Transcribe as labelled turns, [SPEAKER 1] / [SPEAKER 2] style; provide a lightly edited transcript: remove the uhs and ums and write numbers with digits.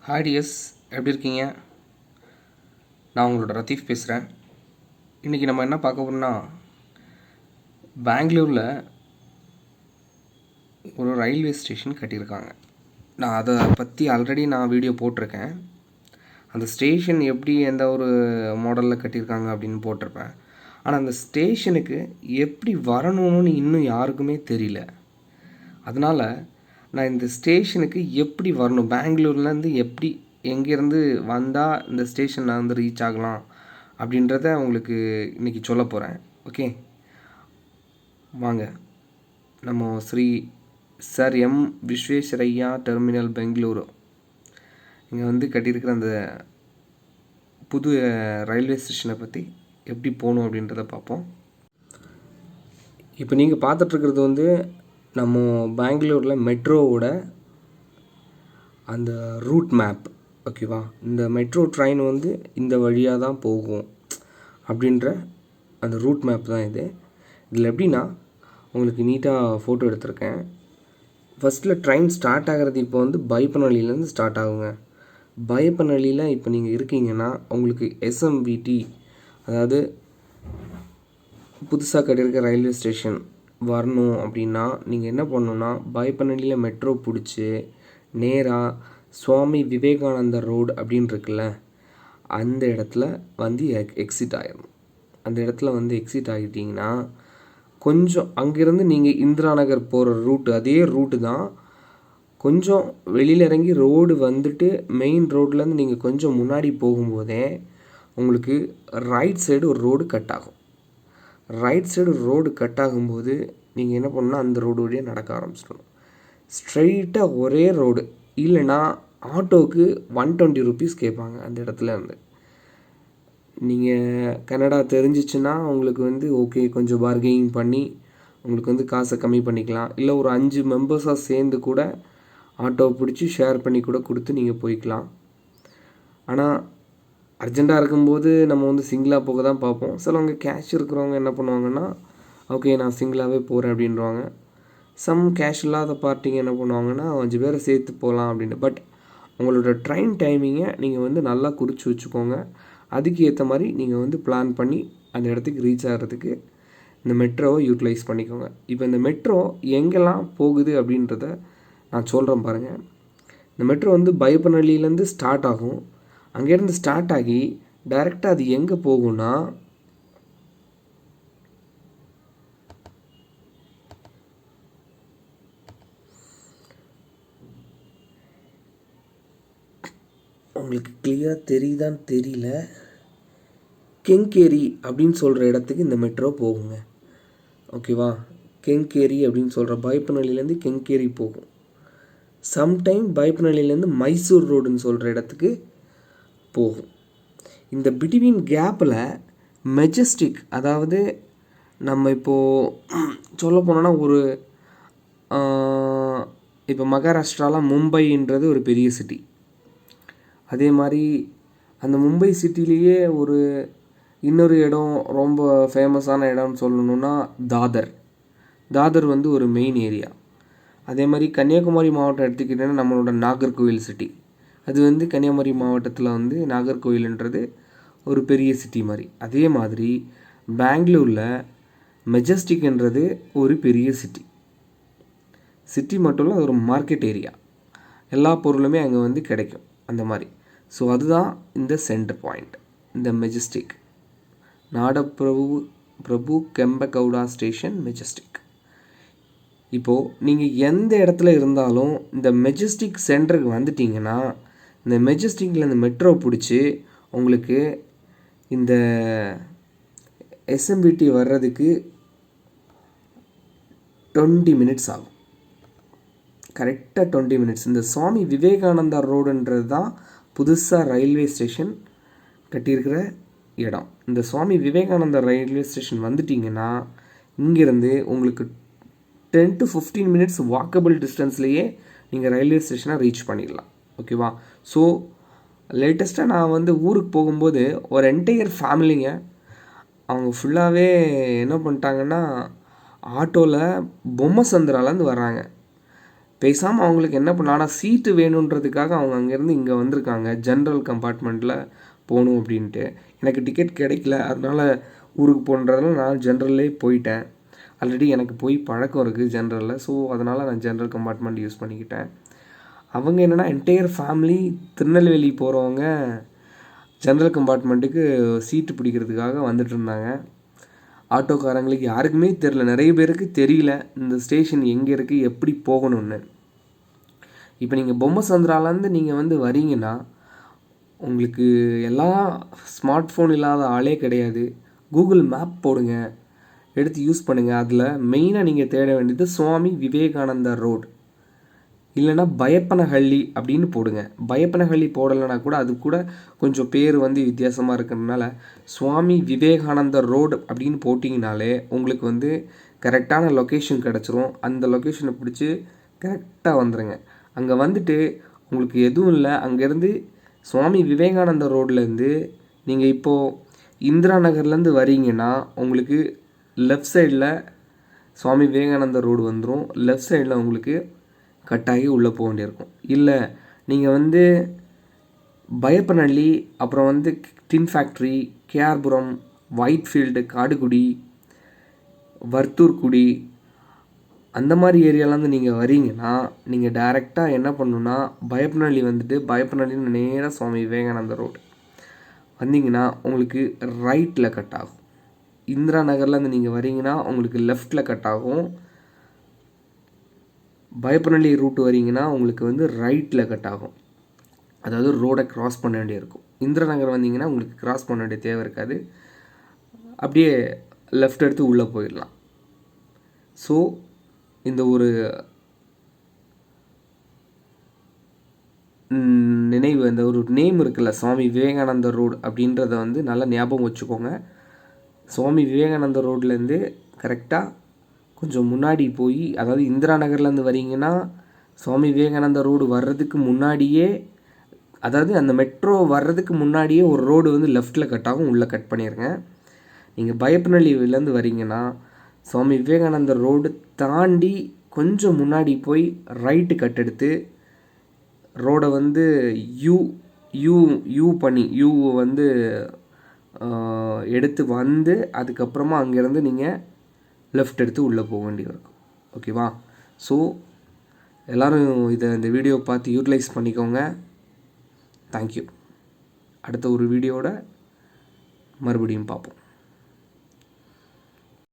[SPEAKER 1] Hi tears, எப்படி இருக்கீங்க? நான் உங்களோட ரத்தீஃப் பேசுகிறேன். இன்றைக்கி நம்ம என்ன பார்க்க போகிறோம்னா, பெங்களூரில் ஒரு ரயில்வே ஸ்டேஷன் கட்டியிருக்காங்க. நான் அதை பற்றி ஆல்ரெடி வீடியோ போட்டிருக்கேன். அந்த ஸ்டேஷன் எப்படி எந்த ஒரு மாடலில் கட்டியிருக்காங்க அப்படின்னு போட்டிருப்பேன். ஆனால் அந்த ஸ்டேஷனுக்கு எப்படி வரணும்னு இன்னும் யாருக்குமே தெரியல. அதனால் நான் இந்த ஸ்டேஷனுக்கு எப்படி வரணும், பெங்களூர்லேருந்து எப்படி எங்கேருந்து வந்தால் இந்த ஸ்டேஷனில் வந்து ரீச் ஆகலாம் அப்படின்றத உங்களுக்கு இன்றைக்கி சொல்ல போகிறேன். ஓகே, வாங்க. நம்ம Sri sir M Visvesvaraya terminal Bengaluru இங்கே வந்து கட்டியிருக்கிற அந்த புது ரயில்வே ஸ்டேஷனை பற்றி எப்படி போகணும் அப்படின்றத பார்ப்போம். இப்போ நீங்கள் பார்த்துட்ருக்கிறது வந்து நம்ம பெங்களூரில் மெட்ரோவோட அந்த ரூட் மேப். ஓகேவா, இந்த மெட்ரோ ட்ரெயின் வந்து இந்த வழியாக தான் போகும் அப்படின்ற அந்த ரூட் மேப் தான் இது. இதில் எப்படின்னா, உங்களுக்கு நீட்டாக ஃபோட்டோ எடுத்திருக்கேன். ஃபஸ்ட்டில் ட்ரெயின் ஸ்டார்ட் ஆகிறது இப்போ வந்து பைப்பனஹள்ளியிலேருந்து ஸ்டார்ட் ஆகுங்க. பைப்பனஹள்ளியில் இப்போ நீங்கள் இருக்கீங்கன்னா உங்களுக்கு SMVT, அதாவது புதுசாக கட்டியிருக்க ரயில்வே ஸ்டேஷன் வரணும் அப்படின்னா நீங்கள் என்ன பண்ணணுன்னா, பைப்பனஹள்ளியில் மெட்ரோ பிடிச்சி நேராக சுவாமி விவேகானந்தர் ரோடு அப்படின்னு இருக்குல்ல, அந்த இடத்துல வந்து எக்ஸிட் ஆகிடணும். அந்த இடத்துல வந்து எக்ஸிட் ஆகிட்டிங்கன்னா கொஞ்சம் அங்கேருந்து நீங்கள் இந்திரா நகர் போகிற ரூட்டு அதே ரூட்டு தான். கொஞ்சம் வெளியில் இறங்கி ரோடு வந்துட்டு மெயின் ரோட்லேருந்து நீங்கள் கொஞ்சம் முன்னாடி போகும்போதே உங்களுக்கு ரைட் சைடு ஒரு ரோடு கட் ஆகும். ரைட் சைடு ரோடு கட் ஆகும்போது நீங்கள் என்ன பண்ணணும்னா, அந்த ரோடு வழியாக நடக்க ஆரம்பிச்சிடணும். ஸ்ட்ரெயிட்டாக ஒரே ரோடு. இல்லைன்னா ஆட்டோவுக்கு 120 ருபீஸ் கேட்பாங்க அந்த இடத்துல இருந்து. நீங்கள் கன்னடா தெரிஞ்சிச்சுன்னா உங்களுக்கு வந்து ஓகே, கொஞ்சம் பார்கெனிங் பண்ணி உங்களுக்கு வந்து காசை கம்மி பண்ணிக்கலாம். இல்லை ஒரு 5 மெம்பர்ஸாக சேர்ந்து கூட ஆட்டோவை பிடிச்சி ஷேர் பண்ணி கூட கொடுத்து நீங்கள் போய்க்கலாம். ஆனால் அர்ஜெண்ட்டாக இருக்கும்போது நம்ம வந்து சிங்கிளாக போக தான் பார்ப்போம். சிலவங்க கேஷ் இருக்கிறவங்க என்ன பண்ணுவாங்கன்னா, ஓகே நான் சிங்கிளாகவே போகிறேன் அப்படின்றவாங்க. சம் கேஷ் இல்லாத பார்ட்டிங்க என்ன பண்ணுவாங்கன்னா, 5 பேரை சேர்த்து போகலாம் அப்படின்ட்டு. பட் உங்களோட ட்ரெயின் டைமிங்கை நீங்கள் வந்து நல்லா குறித்து வச்சுக்கோங்க. அதுக்கு ஏற்ற மாதிரி நீங்கள் வந்து பிளான் பண்ணி அந்த இடத்துக்கு ரீச் ஆகிறதுக்கு இந்த மெட்ரோவை யூட்டிலைஸ் பண்ணிக்கோங்க. இப்போ இந்த மெட்ரோ எங்கெல்லாம் போகுது அப்படின்றத நான் சொல்கிறேன் பாருங்கள். இந்த மெட்ரோ வந்து பைப்பனஹள்ளியிலேருந்து ஸ்டார்ட் ஆகும். அங்கேருந்து ஸ்டார்ட் ஆகி டைரெக்டாக அது எங்கே போகும்னா, உங்களுக்கு கிளியராக தெரியுதான்னு தெரியல, கெங்கேரி அப்படின்னு சொல்கிற இடத்துக்கு இந்த மெட்ரோ போகுங்க. ஓகேவா, கெங்கேரி அப்படின்னு சொல்கிற பைப்பனஹள்ளியிலேருந்து கெங்கேரி போகும். சம்டைம் பைப்பனஹள்ளியிலேருந்து மைசூர் ரோடுன்னு சொல்கிற இடத்துக்கு போகும். இந்த பிட்வீன் கேப்பில் மெஜஸ்டிக், அதாவது நம்ம இப்போது சொல்ல போனோன்னா ஒரு இப்போ மகாராஷ்டிராவில் மும்பைன்றது ஒரு பெரிய சிட்டி. அதே மாதிரி அந்த மும்பை சிட்டிலேயே ஒரு இன்னொரு இடம் ரொம்ப ஃபேமஸான இடம்னு சொல்லணுன்னா தாதர் வந்து ஒரு மெயின் ஏரியா. அதே மாதிரி கன்னியாகுமரி மாவட்டம் எடுத்துக்கிட்டோன்னா நம்மளோட நாகர்கோவில் சிட்டி, அது வந்து கன்னியாகுமரி மாவட்டத்தில் வந்து நாகர்கோவில்ன்றது ஒரு பெரிய சிட்டி மாதிரி. அதே மாதிரி பெங்களூரில் மெஜஸ்டிக்ன்றது ஒரு பெரிய சிட்டி மட்டும் இல்லை, அது ஒரு மார்க்கெட் ஏரியா. எல்லா பொருளுமே அங்கே வந்து கிடைக்கும் அந்த மாதிரி. ஸோ அதுதான் இந்த சென்டர் பாயிண்ட், இந்த மெஜஸ்டிக். பிரபு கெம்பகவுடா ஸ்டேஷன் மெஜஸ்டிக். இப்போது நீங்கள் எந்த இடத்துல இருந்தாலும் இந்த மெஜஸ்டிக் சென்டருக்கு வந்துட்டிங்கன்னா, இந்த மெஜஸ்டிக்கில் இந்த மெட்ரோ பிடிச்சி உங்களுக்கு இந்த SMVT வர்றதுக்கு 20 மினிட்ஸ் ஆகும். கரெக்டாக 20 மினிட்ஸ். இந்த சுவாமி விவேகானந்தா ரோடுன்றது தான் புதுசாக ரயில்வே ஸ்டேஷன் கட்டியிருக்கிற இடம். இந்த சுவாமி விவேகானந்தா ரயில்வே ஸ்டேஷன் வந்துட்டிங்கன்னா இங்கேருந்து உங்களுக்கு 10 to 15 மினிட்ஸ் வாக்கபிள் டிஸ்டன்ஸ்லேயே நீங்கள் ரயில்வே ஸ்டேஷனை ரீச் பண்ணிடலாம். ஓகேவா, ஸோ லேட்டஸ்ட்டாக நான் வந்து ஊருக்கு போகும்போது ஒரு என்டையர் ஃபேமிலிங்க அவங்க ஃபுல்லாகவே என்ன பண்ணிட்டாங்கன்னா, ஆட்டோவில் பொம்மை சந்திராலேருந்து வர்றாங்க. பேசாமல் அவங்களுக்கு என்ன பண்ணலாம், சீட்டு வேணுன்றதுக்காக அவங்க அங்கேருந்து இங்கே வந்திருக்காங்க ஜென்ரல் கம்பார்ட்மெண்ட்டில் போகணும் அப்படின்ட்டு. எனக்கு டிக்கெட் கிடைக்கல, அதனால் ஊருக்கு போன்றதால நான் ஜென்ரல்லே போயிட்டேன். ஆல்ரெடி எனக்கு போய் பழக்கம் இருக்குது ஜென்ரலில். ஸோ அதனால் நான் ஜென்ரல் கம்பார்ட்மெண்ட் யூஸ் பண்ணிக்கிட்டேன். அவங்க என்னென்னா என்டையர் ஃபேமிலி திருநெல்வேலி போகிறவங்க ஜென்ரல் கம்பார்ட்மெண்ட்டுக்கு சீட்டு பிடிக்கிறதுக்காக வந்துட்டு இருந்தாங்க. ஆட்டோக்காரங்களுக்கு யாருக்குமே தெரில, நிறைய பேருக்கு தெரியல இந்த ஸ்டேஷன் எங்கே இருக்குது, எப்படி போகணும்னு. இப்போ நீங்கள் பொம்மசந்திராலேருந்து நீங்கள் வந்து வரீங்கன்னா உங்களுக்கு எல்லாம் ஸ்மார்ட் ஃபோன் இல்லாத ஆளே கிடையாது. கூகுள் மேப் போடுங்க, எடுத்து யூஸ் பண்ணுங்கள். அதில் மெயினாக நீங்கள் தேட வேண்டியது சுவாமி விவேகானந்தர் ரோடு, இல்லைன்னா பயப்பனஹள்ளி அப்படின்னு போடுங்க. பயப்பனஹள்ளி போடலைன்னா கூட அது கூட கொஞ்சம் பேர் வந்து வித்தியாசமாக இருக்கிறதுனால சுவாமி விவேகானந்தர் ரோடு அப்படின்னு போட்டிங்கனாலே உங்களுக்கு வந்து கரெக்டான லொக்கேஷன் கிடச்சிரும். அந்த லொக்கேஷனை பிடிச்சி கரெக்டாக வந்துடுங்க. அங்கே வந்துட்டு உங்களுக்கு எதுவும் இல்லை, அங்கேருந்து சுவாமி விவேகானந்தர் ரோட்லேருந்து நீங்கள் இப்போது இந்திரா நகர்லேருந்து வரீங்கன்னா உங்களுக்கு லெஃப்ட் சைடில் சுவாமி விவேகானந்தர் ரோடு வந்துடும். லெஃப்ட் சைடில் உங்களுக்கு கட்டாகி உள்ளே போக வேண்டியிருக்கும். இல்லை நீங்கள் வந்து பயப்பனஹள்ளி, அப்புறம் வந்து டின் ஃபேக்ட்ரி, கேஆர்புரம், ஒயிட்ஃபீல்டு, காடுகுடி, வர்த்தூர்குடி, அந்த மாதிரி ஏரியாவிலேருந்து நீங்கள் வரீங்கன்னா நீங்கள் டைரெக்டாக என்ன பண்ணணுன்னா பயப்பனஹள்ளி வந்துட்டு பயப்பனஹள்ளின்னு நேராக சுவாமி விவேகானந்தர் ரோடு வந்தீங்கன்னா உங்களுக்கு ரைட்டில் கட் ஆகும். இந்திரா நகர்லேருந்து நீங்கள் வரீங்கன்னா உங்களுக்கு லெஃப்டில் கட் ஆகும். பயப்பனஹள்ளி ரூட் வரீங்கன்னா உங்களுக்கு வந்து ரைட்டில் கட் ஆகும். அதாவது ரோடை க்ராஸ் பண்ண வேண்டியிருக்கும். இந்திரா நகர் வந்தீங்கன்னா உங்களுக்கு க்ராஸ் பண்ண வேண்டிய தேவை இருக்காது, அப்படியே லெஃப்ட் எடுத்து உள்ளே போயிடலாம். ஸோ இந்த ஒரு நினைவு, அந்த ஒரு நேம் இருக்குல்ல சுவாமி விவேகானந்தர் ரோடு அப்படின்றத வந்து நல்லா ஞாபகம் வச்சுக்கோங்க. சுவாமி விவேகானந்தர் ரோட்லேருந்து கரெக்டாக கொஞ்சம் முன்னாடி போய், அதாவது இந்திரா நகர்லேருந்து வரீங்கன்னா சுவாமி விவேகானந்தர் ரோடு வர்றதுக்கு முன்னாடியே, அதாவது அந்த மெட்ரோ வர்றதுக்கு முன்னாடியே ஒரு ரோடு வந்து லெஃப்ட்டில் கட் ஆகும், உள்ளே கட் பண்ணிடுங்க. நீங்கள் பயப்பனஹள்ளிலேருந்து வரீங்கன்னா சுவாமி விவேகானந்தர் ரோடு தாண்டி கொஞ்சம் முன்னாடி போய் ரைட்டு கட் எடுத்து ரோடை வந்து யூ யூ யூ பண்ணி யூ வந்து எடுத்து வந்து அதுக்கப்புறமா அங்கேருந்து நீங்கள் லெஃப்ட் எடுத்து உள்ளே போக வேண்டியது இருக்கும். ஓகேவா? ஸோ எல்லோரும் இந்த வீடியோ பார்த்து யூட்டிலைஸ் பண்ணிக்கோங்க. தேங்க்யூ. அடுத்த ஒரு வீடியோவோட மறுபடியும் பார்ப்போம்.